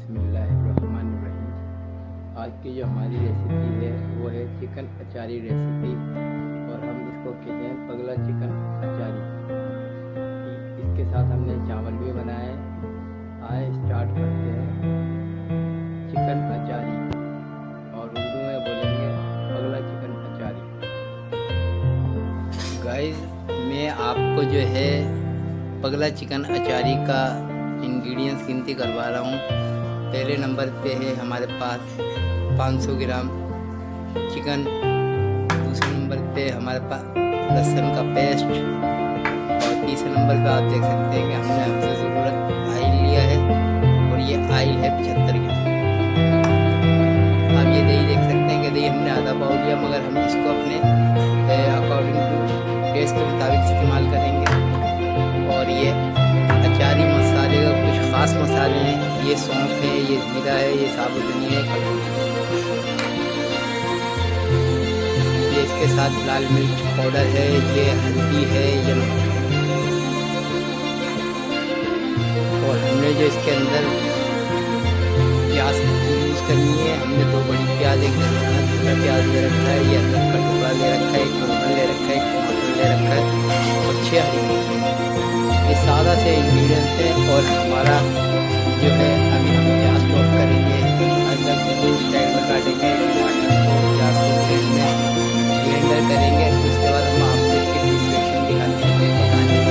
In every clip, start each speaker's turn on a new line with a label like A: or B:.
A: बिस्मिल्लाहिर्रहमानिर्रहीम। आज की जो हमारी रेसिपी है वो है चिकन अचारी रेसिपी, और हम इसको कहते हैं पगला चिकन अचारी। इसके साथ हमने चावल भी बनाए हैं। आए स्टार्ट करते हैं चिकन अचारी, और उर्दू में बोलेंगे पगला चिकन अचारी। गाइस, मैं आपको जो है पगला चिकन अचारी का इंग्रेडिएंट्स गिनती करवा रहा हूँ। पहले नंबर पे है हमारे पास 500 ग्राम चिकन। दूसरे नंबर पे हमारे पास लहसुन का पेस्ट, और तीसरे नंबर पे आप देख सकते हैं कि हमने हमसे ज़रूरत आयल लिया है, और ये आयल है 75 ग्राम। आप ये दही देख सकते हैं कि दही हमने आधा पाव लिया, मगर हम इसको अपने अकॉर्डिंग टू टेस्ट के मुताबिक इस्तेमाल करेंगे। और ये अचारी मसाले का कुछ ख़ास मसाले हैं, ये सौंफ है, ये जीरा है, ये साबुत धनिया है, ये इसके साथ लाल मिर्च पाउडर है, ये हल्दी है, ये नमक है। और हमने जो इसके अंदर प्याज यूज़ करनी है, हमने 2 बड़ी प्याज, एक दरमियाना छोटा प्याज ले रखा है, ये अदरक का टुकड़ा ले रखा है, एक लहसुन ले रखा है, एक टमाटर ले रखा है, और 6 हरी मिर्च। ये सादा से इंग्रेडिएंट्स हैं। और हमारा जो है अभी हम प्याज चॉप करेंगे, अदरक को स्टाइल में काटेंगे, टमाटर को प्याज को ग्रेट में ब्लेंडर करेंगे। उसके बाद हम आपको इसकी प्रिपरेशन दिखाते हैं पकाने की।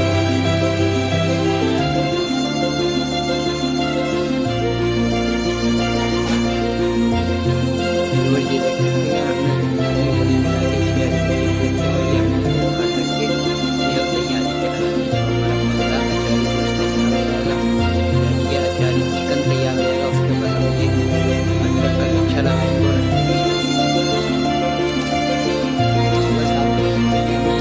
A: ये देख सकते हैं हमने बड़ी मिला के शेयर और ये हमने काट रखे, ये अब तैयारी के हमारा मसाला अचारी गोश्त तैयार हो जाएगा। ये अचारी चिकन तैयार हो जाएगा, उसके बाद हम ये अदरक का अच्छा लगाएंगे। और बस आप देख सकते हैं कि हम ये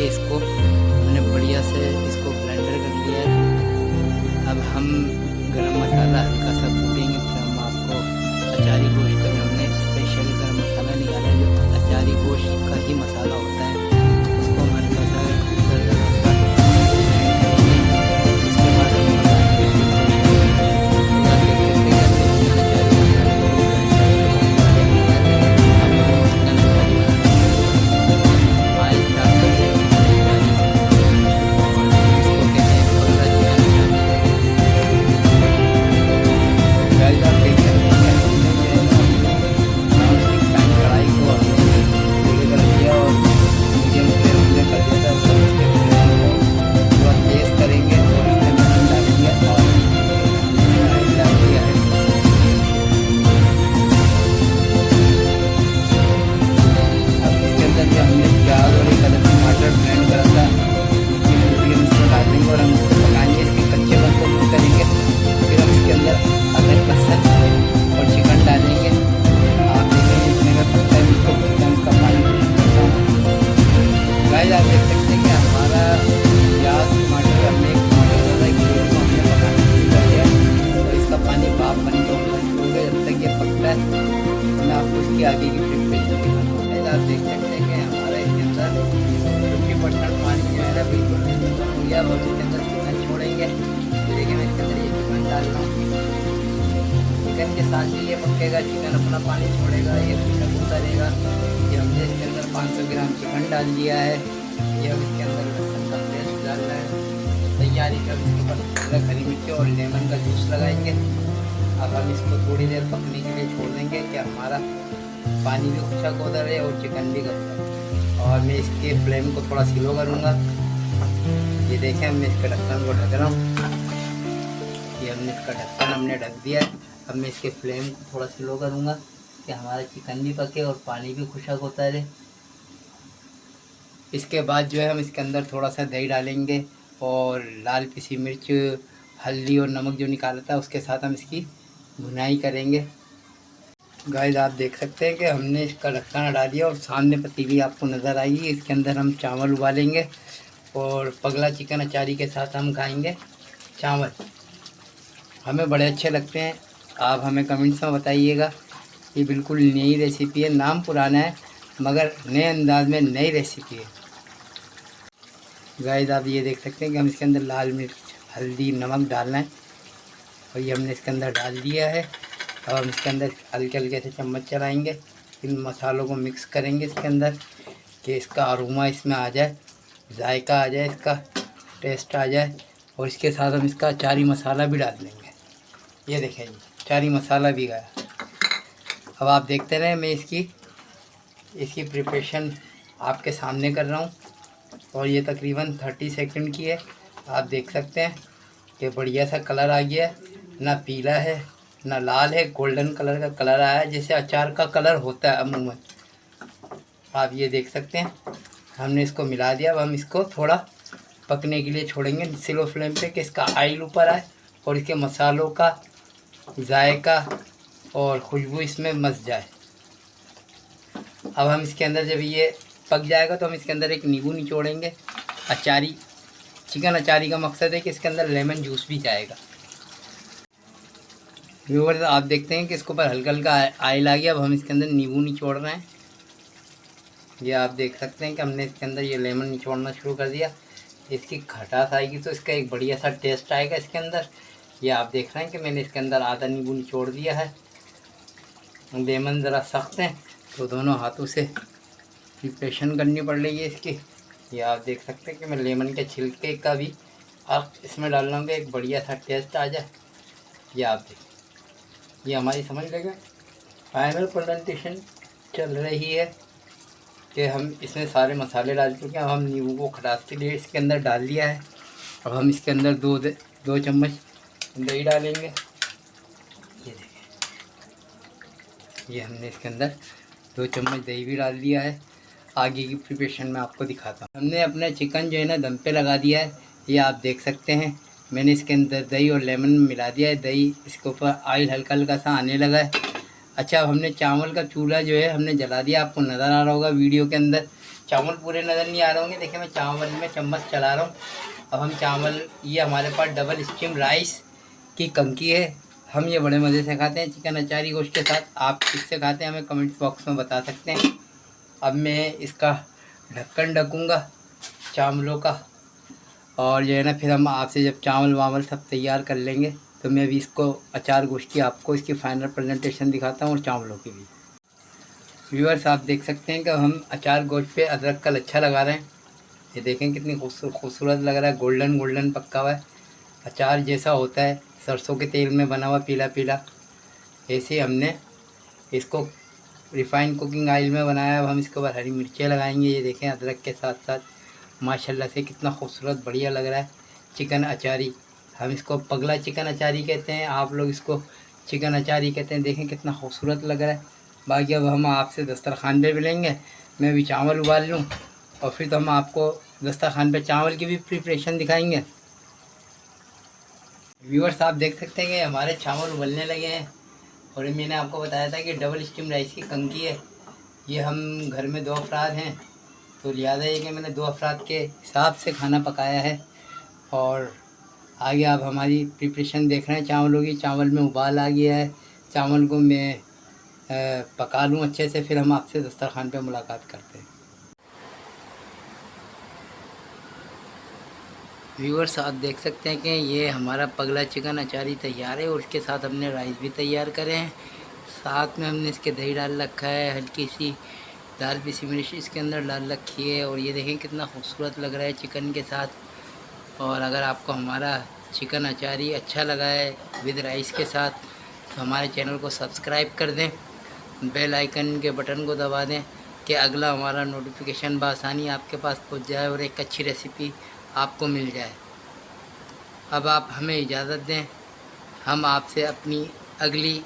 A: इसको हमने बढ़िया से इसको ब्लेंडर कर लिया है। अब हम गरम मसाला हल्का सा कूटेंगे, फिर हम आपको अचारी गोश्त का जो हमने स्पेशल गरम मसाला निकाला है, जो अचारी गोश्त का ही मसाला होता है, उसको हम हल्का सा इसके बाद हम आप देख सकते हैं कि हमारा प्याज टमाटर हमने एक टमाटर डाला, ग्रेवी को हमने पकाना शुरू कर दिया, और इसका पानी भाप बन के होगा। जब तक ये पकता है मैं आपको इसकी आगे की प्रिपरेशन दिखाता हूँ। आप देख सकते हैं कि हमारा इसके अंदर 50% पानी जो है ना बिल्कुल हो गया, और इसके अंदर चिकन छोड़ेंगे। देखिए मैं इसके अंदर ये चिकन डाल रहा हूँ। चिकन के साथ ही ये पकेगा, चिकन अपना पानी छोड़ेगा, ये चिकन उतारेगा। ये हमने इसके अंदर 500 ग्राम चिकन डाल दिया है। ये अब इसके अंदर लहसुन का पेस्ट डालना है तैयारी का। इसके ऊपर अदरक, हरी मिर्ची और लेमन का जूस लगाएंगे। अब हम इसको थोड़ी देर पकने के लिए छोड़ देंगे कि हमारा पानी भी खुशक होता रहे और चिकन भी गल जाए। और मैं इसके फ्लेम को थोड़ा स्लो करूँगा। ये देखें, मैं इसके ढक्कन को ढक रहा हूँ। ये हमने इसका ढक्कन हमने ढक दिया है। अब मैं इसके फ्लेम को थोड़ा स्लो करूँगा कि हमारा चिकन भी पके और पानी भी खुशक होता रहे। इसके बाद जो है हम इसके अंदर थोड़ा सा दही डालेंगे, और लाल पिसी मिर्च, हल्दी और नमक जो निकाला था उसके साथ हम इसकी भुनाई करेंगे। गाइस, आप देख सकते हैं कि हमने इसका ढक्कन हटा दिया, और सामने पतीली आपको नज़र आएगी, इसके अंदर हम चावल उबालेंगे। और पगला चिकन अचारी के साथ हम खाएंगे चावल। हमें बड़े अच्छे लगते हैं। आप हमें कमेंट्स में बताइएगा। ये बिल्कुल नई रेसिपी है, नाम पुराना है मगर नए अंदाज में नई रेसिपी है। गाइस आप ये देख सकते हैं कि हम इसके अंदर लाल मिर्च, हल्दी, नमक डालना है और ये हमने इसके अंदर डाल दिया है। अब हम इसके अंदर हल्के हल्के से चम्मच चलाएंगे, इन मसालों को मिक्स करेंगे इसके अंदर कि इसका अरोमा इसमें आ जाए, जायका आ जाए, इसका टेस्ट आ जाए। और इसके साथ हम इसका अचारी मसाला भी डाल देंगे। ये देखें जी, अचारी मसाला भी गया। अब आप देखते रहें, मैं इसकी प्रिपरेशन आपके सामने कर रहा हूँ और ये तकरीबन 30 सेकंड की है। आप देख सकते हैं कि बढ़िया सा कलर आ गया है, ना पीला है ना लाल है, गोल्डन कलर का कलर आया है जैसे अचार का कलर होता है अमूमन। आप ये देख सकते हैं हमने इसको मिला दिया। अब हम इसको थोड़ा पकने के लिए छोड़ेंगे स्लो फ्लेम पे कि इसका ऑयल ऊपर आए और इसके मसालों का जायका और खुशबू इसमें मस जाए। अब हम इसके अंदर जब ये पक जाएगा तो हम इसके अंदर एक नींबू निचोड़ेंगे। अचारी, चिकन अचारी का मकसद है कि इसके अंदर लेमन जूस भी जाएगा। व्यूअर्स आप देखते हैं कि इसके ऊपर हल्का हल्का ऑयल आ गया। अब हम इसके अंदर नींबू निचोड़ रहे हैं। ये आप देख सकते हैं कि हमने इसके अंदर ये लेमन निचोड़ना शुरू कर दिया। इसकी खटास आएगी तो इसका एक बढ़िया सा टेस्ट आएगा इसके अंदर। ये आप देख रहे हैं कि मैंने इसके अंदर आधा नींबू निचोड़ दिया है। लेमन ज़रा सख्त है तो दोनों हाथों से प्रिपरेशन करनी पड़ रही है इसकी। ये आप देख सकते हैं कि मैं लेमन के छिलके का भी आप इसमें डाल लूँगा, एक बढ़िया सा टेस्ट आ जाए। ये आप देखिए, ये हमारी समझ लेगा फाइनल प्रेजेंटेशन चल रही है कि हम इसमें सारे मसाले डाल चुके हैं। अब हम नींबू को खटास के लिए इसके अंदर डाल दिया है। अब हम इसके अंदर दो चम्मच दही डालेंगे। ये देखिए, ये हमने इसके अंदर 2 चम्मच दही भी डाल दिया है। आगे की प्रिपरेशन में आपको दिखाता हूँ। हमने अपना चिकन जो है ना दम पे लगा दिया है। ये आप देख सकते हैं मैंने इसके अंदर दही और लेमन मिला दिया है। दही इसके ऊपर ऑयल हल्का हल्का सा आने लगा है। अच्छा, अब हमने चावल का चूल्हा जो है हमने जला दिया। आपको नज़र आ रहा होगा वीडियो के अंदर, चावल पूरे नज़र नहीं आ रहे होंगे। देखिए मैं चावल में चम्मच चला रहा हूँ। अब हम चावल, ये हमारे पास डबल स्टीम राइस की कंकी है। हम ये बड़े मज़े से खाते हैं चिकन अचारी गोश्त के साथ। आप किससे खाते हैं हमें कमेंट्स बॉक्स में बता सकते हैं। अब मैं इसका ढक्कन ढकूँगा चावलों का, और जो है ना फिर हम आपसे जब चावल वावल सब तैयार कर लेंगे तो मैं भी इसको अचार गोश्त की आपको इसकी फाइनल प्रेजेंटेशन दिखाता हूँ और चावलों की भी। व्यूअर्स आप देख सकते हैं कि हम अचार गोश्त पे अदरक का लच्छा लगा रहे हैं। ये देखें कितनी खूबसूरत लग रहा है, गोल्डन गोल्डन पक्का हुआ है। अचार जैसा होता है सरसों के तेल में बना हुआ पीला पीला, ऐसे हमने इसको रिफाइंड कुकिंग ऑयल में बनाया। अब हम इसके ऊपर हरी मिर्चें लगाएंगे। ये देखें अदरक के साथ साथ माशाल्लाह से कितना खूबसूरत बढ़िया लग रहा है चिकन अचारी। हम इसको पगला चिकन अचारी कहते हैं, आप लोग इसको चिकन अचारी कहते हैं। देखें कितना खूबसूरत लग रहा है। बाकी अब हम आपसे दस्तरखान पे मिलेंगे। मैं भी चावल उबाल लूँ और फिर तो हम आपको दस्तरखान पे चावल की भी प्रिपरेशन दिखाएंगे। व्यूअर्स आप देख सकते हैं कि हमारे चावल उबलने लगे हैं और मैंने आपको बताया था कि डबल स्टीम राइस की कंकी है। ये हम घर में 2 अफराद हैं तो लिहाजा ये कि मैंने 2 अफराद के हिसाब से खाना पकाया है। और आगे आप हमारी प्रिपरेशन देख रहे हैं चावलों की। चावल में उबाल आ गया है, चावल को मैं पका लूँ अच्छे से, फिर हम आपसे दस्तरखान पे मुलाकात करते हैं। व्यूअर्स आप देख सकते हैं कि ये हमारा पगला चिकन अचारी तैयार है और उसके साथ हमने राइस भी तैयार करे हैं। साथ में हमने इसके दही डाल रखा है, हल्की सी दाल पिसी मिर्च इसके अंदर डाल रखी है। और ये देखें कितना खूबसूरत लग रहा है चिकन के साथ। और अगर आपको हमारा चिकन अचारी अच्छा लगा है विद राइस के साथ तो हमारे चैनल को सब्सक्राइब कर दें, बेल आइकन के बटन को दबा दें कि अगला हमारा नोटिफिकेशन बआसानी आपके पास पहुंच जाए और एक अच्छी रेसिपी आपको मिल जाए। अब आप हमें इजाज़त दें, हम आपसे अपनी अगली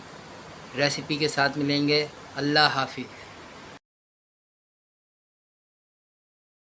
A: रेसिपी के साथ मिलेंगे। अल्लाह हाफिज़।